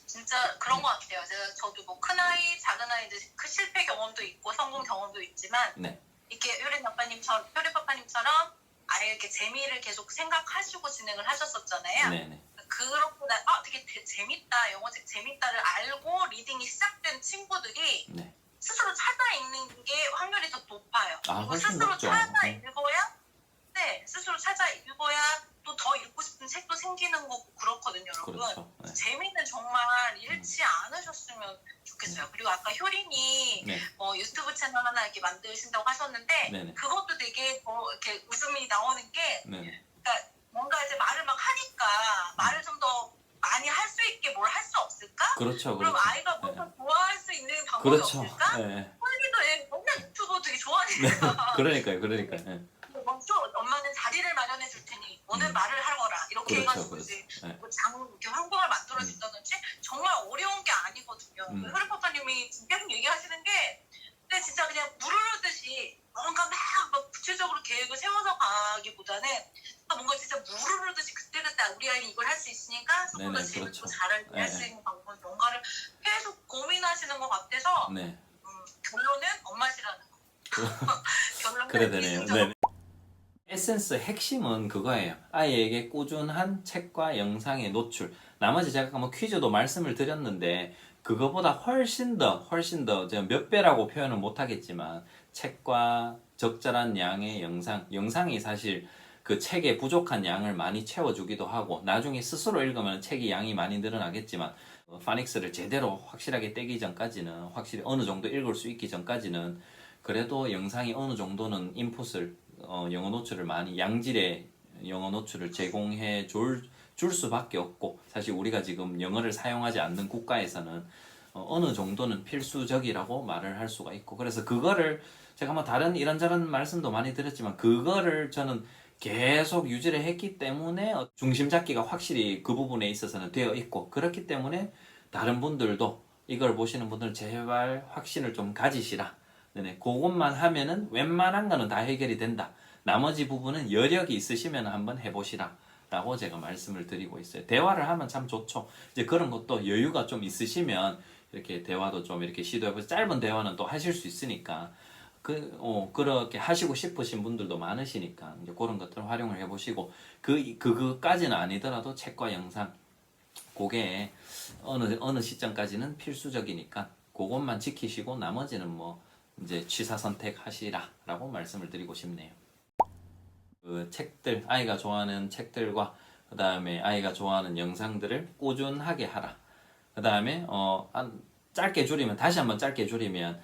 진짜 그런 것 같아요. 저도 뭐 큰아이, 작은아이들 그 실패 경험도 있고 성공 경험도 있지만 네. 이렇게 효리 파파님처럼 아예 이렇게 재미를 계속 생각하시고 진행을 하셨었잖아요. 네네. 그렇고 되게 재밌다, 영어책 재밌다를 알고 리딩이 시작된 친구들이 네. 스스로 찾아 읽는 게 확률이 더 높아요. 아, 그리고 훨씬 스스로 높죠. 찾아 읽어야, 네, 스스로 찾아 읽어야 또 더 읽고 싶은 책도 생기는 거고 그렇거든요, 여러분. 그렇죠. 네. 재미는 정말 잃지 않으셨으면 좋겠어요. 그리고 아까 효린이 네. 유튜브 채널 하나 이렇게 만드신다고 하셨는데 네네. 그것도 되게 이렇게 웃음이 나오는 게 네. 그러니까 뭔가 이제 말을 막 하니까 말을 좀 더 많이 할 수 있게 뭘 할 수 없을까? 그렇죠. 그럼 그렇죠. 아이가 네. 뭔가 좋아할 수 있는 방법이 그렇죠. 없을까? 네. 홀리도 맨날 유튜브 되게 네. 좋아하니까 그러니까요. 네. 먼저 엄마는 자리를 마련해 줄 테니 오늘 말을 하거라 이렇게 그렇죠. 해가지고 그렇죠. 이제 네. 뭐 이렇게 환경을 만들어 준다든지 정말 어려운 게 아니거든요. 효리파파님이 계속 얘기하시는 게 근데 진짜 그냥 물 흐르듯이 뭔가 막 구체적으로 계획을 세워서 가기보다는 뭔가 진짜 물 흐르듯이 그때그때 우리 아이는 이걸 할 수 있으니까 조금 더 네네, 재밌고 그렇죠. 잘 할 수 있는 방법 뭔가를 계속 고민하시는 것 같아서 네. 결론은 엄마시라는 거. 결론은 그래 되네요. 이승적 네. 에센스 핵심은 그거예요. 아이에게 꾸준한 책과 영상의 노출. 나머지 제가 뭐 퀴즈도 말씀을 드렸는데 그거보다 훨씬 더 제가 몇 배라고 표현을 못 하겠지만 책과 적절한 양의 영상이 사실 그 책의 부족한 양을 많이 채워주기도 하고 나중에 스스로 읽으면 책이 양이 많이 늘어나겠지만 파닉스를 제대로 확실하게 떼기 전까지는 확실히 어느 정도 읽을 수 있기 전까지는 그래도 영상이 어느 정도는 인풋을 영어 노출을 많이 양질의 영어 노출을 제공해 줄 수밖에 없고 사실 우리가 지금 영어를 사용하지 않는 국가에서는 어느 정도는 필수적이라고 말을 할 수가 있고 그래서 그거를 제가 뭐 다른 이런저런 말씀도 많이 드렸지만 그거를 저는 계속 유지를 했기 때문에 중심 잡기가 확실히 그 부분에 있어서는 되어 있고 그렇기 때문에 다른 분들도 이걸 보시는 분들은 제발 확신을 좀 가지시라. 네네, 그것만 하면은 웬만한 거는 다 해결이 된다. 나머지 부분은 여력이 있으시면 한번 해보시라. 라고 제가 말씀을 드리고 있어요. 대화를 하면 참 좋죠. 이제 그런 것도 여유가 좀 있으시면 이렇게 대화도 좀 이렇게 시도해보세요. 짧은 대화는 또 하실 수 있으니까. 그렇게 하시고 싶으신 분들도 많으시니까 이제 그런 것들을 활용을 해보시고 그거까지는 아니더라도 책과 영상 그게 어느 시점까지는 필수적이니까 그것만 지키시고 나머지는 뭐 이제 취사 선택하시라라고 말씀을 드리고 싶네요. 그 책들, 아이가 좋아하는 책들과 그 다음에 아이가 좋아하는 영상들을 꾸준하게 하라. 그 다음에 짧게 줄이면, 다시 한번 짧게 줄이면,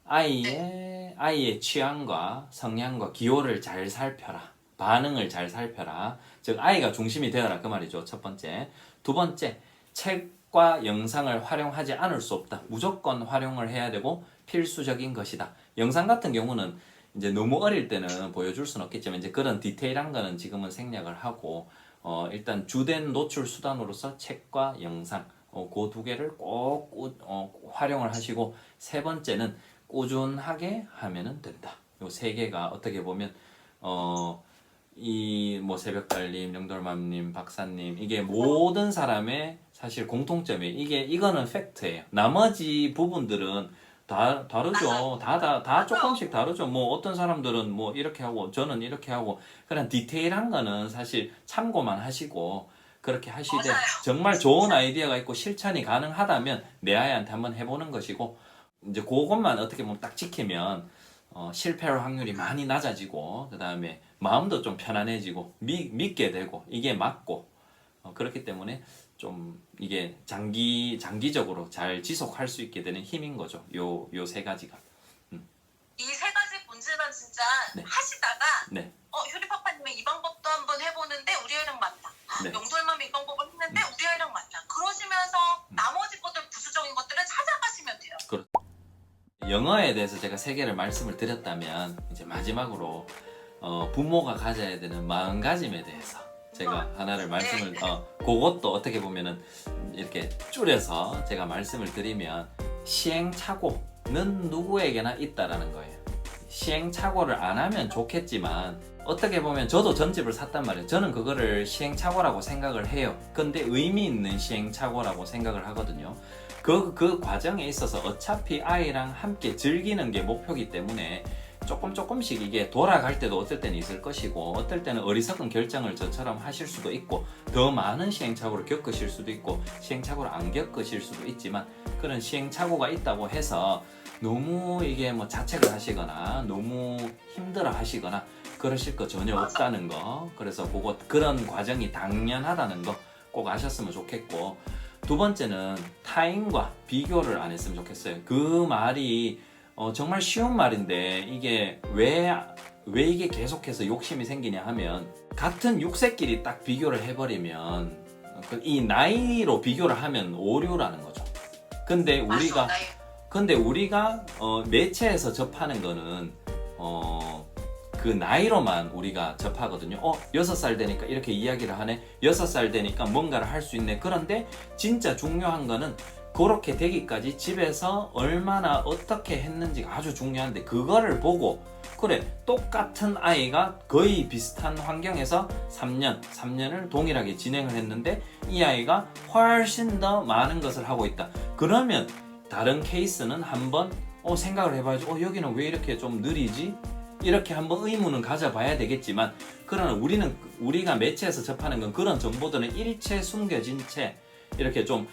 아이의 취향과 성향과 기호를 잘 살펴라. 반응을 잘 살펴라. 즉 아이가 중심이 되어라, 그 말이죠. 첫 번째. 두 번째, 책과 영상을 활용하지 않을 수 없다. 무조건 활용을 해야 되고 필수적인 것이다. 영상 같은 경우는 이제 너무 어릴 때는 보여줄 수는 없겠지만 이제 그런 디테일한 거는 지금은 생략을 하고 일단 주된 노출 수단으로서 책과 영상 그 두 개를 꼭 활용을 하시고, 세 번째는 꾸준하게 하면은 된다. 요 세 개가 어떻게 보면 이 뭐 새벽달님, 영돌맘님, 박사님, 이게 모든 사람의 사실 공통점이에요. 이거는 팩트예요. 나머지 부분들은 다 다르죠. 다 조금씩 다르죠. 뭐 어떤 사람들은 뭐 이렇게 하고 저는 이렇게 하고, 그냥 디테일한 거는 사실 참고만 하시고 그렇게 하시되, 정말 좋은 아이디어가 있고 실천이 가능하다면 내 아이한테 한번 해보는 것이고, 이제 그것만 어떻게 보면 딱 지키면 실패할 확률이 많이 낮아지고, 그 다음에 마음도 좀 편안해지고 믿게 되고 이게 맞고, 그렇기 때문에 좀 이게 장기적으로 잘 지속할 수 있게 되는 힘인 거죠. 요 세 가지가. 이 세 가지 본질만 진짜 네. 하시다가 네. 효리파파님은 이 방법도 한번 해보는데 우리 아이랑 맞다. 네. 영돌맘이 이 방법을 했는데 우리 아이랑 맞다. 그러시면서 나머지 것들, 부수적인 것들을 찾아가시면 돼요. 영어에 대해서 제가 세 개를 말씀을 드렸다면, 이제 마지막으로 부모가 가져야 되는 마음가짐에 대해서 제가 하나를 말씀을 그것도 어떻게 보면은 이렇게 줄여서 제가 말씀을 드리면, 시행착오는 누구에게나 있다라는 거예요. 시행착오를 안 하면 좋겠지만, 어떻게 보면 저도 전집을 샀단 말이에요. 저는 그거를 시행착오라고 생각을 해요. 근데 의미 있는 시행착오라고 생각을 하거든요. 그 과정에 있어서 어차피 아이랑 함께 즐기는 게 목표이기 때문에 조금씩 이게 돌아갈 때도 어떨 때는 있을 것이고, 어떨 때는 어리석은 결정을 저처럼 하실 수도 있고, 더 많은 시행착오를 겪으실 수도 있고, 시행착오를 안 겪으실 수도 있지만, 그런 시행착오가 있다고 해서 너무 이게 뭐 자책을 하시거나 너무 힘들어 하시거나 그러실 거 전혀 없다는 거. 그래서 그런 과정이 당연하다는 거 꼭 아셨으면 좋겠고, 두 번째는 타인과 비교를 안 했으면 좋겠어요. 그 말이 정말 쉬운 말인데, 이게 왜 이게 계속해서 욕심이 생기냐 하면, 같은 6세끼리 딱 비교를 해버리면 이 나이로 비교를 하면 오류라는 거죠. 근데 우리가 매체에서 접하는 거는 그 나이로만 우리가 접하거든요. 6살 되니까 이렇게 이야기를 하네. 6살 되니까 뭔가를 할 수 있네. 그런데 진짜 중요한 거는 그렇게 되기까지 집에서 얼마나 어떻게 했는지가 아주 중요한데, 그거를 보고, 그래, 똑같은 아이가 거의 비슷한 환경에서 3년을 동일하게 진행을 했는데 이 아이가 훨씬 더 많은 것을 하고 있다. 그러면 다른 케이스는 한번 생각을 해봐야죠. 여기는 왜 이렇게 좀 느리지? 이렇게 한번 의문은 가져봐야 되겠지만, 그러나 우리가 매체에서 접하는 건 그런 정보들은 일체 숨겨진 채 이렇게 좀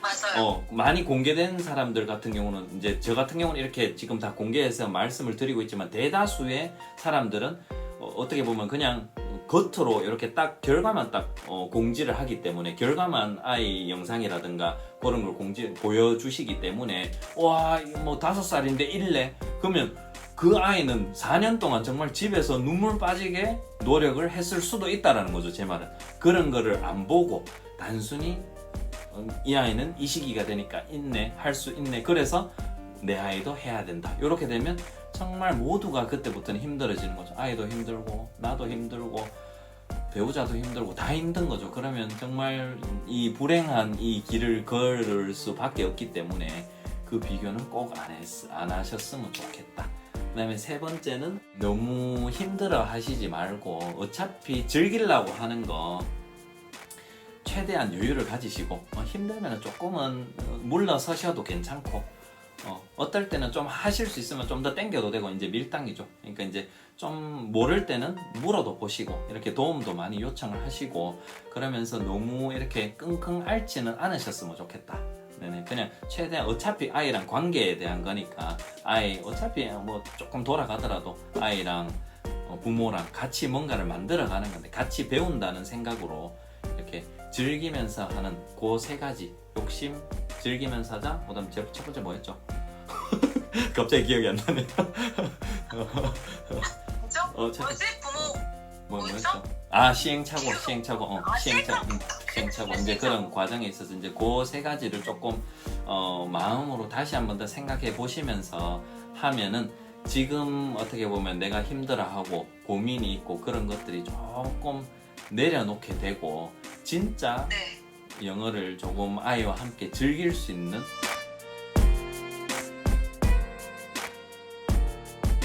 많이 공개된 사람들 같은 경우는, 이제 저 같은 경우는 이렇게 지금 다 공개해서 말씀을 드리고 있지만, 대다수의 사람들은 어떻게 보면 그냥 겉으로 이렇게 딱 결과만 딱 공지를 하기 때문에, 결과만 아이 영상이라든가 그런 걸 보여주시기 때문에, 와, 뭐 5살인데 이래? 그러면 그 아이는 4년 동안 정말 집에서 눈물 빠지게 노력을 했을 수도 있다라는 거죠. 제 말은 그런 거를 안 보고 단순히 이 아이는 이 시기가 되니까 할 수 있네, 그래서 내 아이도 해야 된다, 이렇게 되면 정말 모두가 그때부터는 힘들어지는 거죠. 아이도 힘들고 나도 힘들고 배우자도 힘들고 다 힘든 거죠. 그러면 정말 이 불행한 이 길을 걸을 수밖에 없기 때문에 그 비교는 꼭 안 하셨으면 좋겠다. 그 다음에 세 번째는 너무 힘들어 하시지 말고, 어차피 즐기려고 하는 거 최대한 여유를 가지시고, 힘들면 조금은 물러서셔도 괜찮고, 어떨 때는 좀 하실 수 있으면 좀 더 땡겨도 되고, 이제 밀당이죠. 그러니까 이제 좀 모를 때는 물어도 보시고, 이렇게 도움도 많이 요청을 하시고, 그러면서 너무 이렇게 끙끙 앓지는 않으셨으면 좋겠다. 네네. 그냥 최대한 어차피 아이랑 관계에 대한 거니까 아이 어차피 뭐 조금 돌아가더라도 아이랑 부모랑 같이 뭔가를 만들어가는 건데 같이 배운다는 생각으로 이렇게 즐기면서 하는 그 세 가지 욕심 즐기면서 하자. 그다음 첫 번째 뭐였죠? 갑자기 기억이 안 나네요. 뭐죠? 뭐지? 부모 뭐였죠? 아 시행착오 시행착오 아, 시행착오 이제 그런 과정에 있어서 이제 그 세 가지를 조금 마음으로 다시 한번 더 생각해 보시면서 하면은 지금 어떻게 보면 내가 힘들어하고 고민이 있고 그런 것들이 조금 내려놓게 되고 진짜 네. 영어를 조금 아이와 함께 즐길 수 있는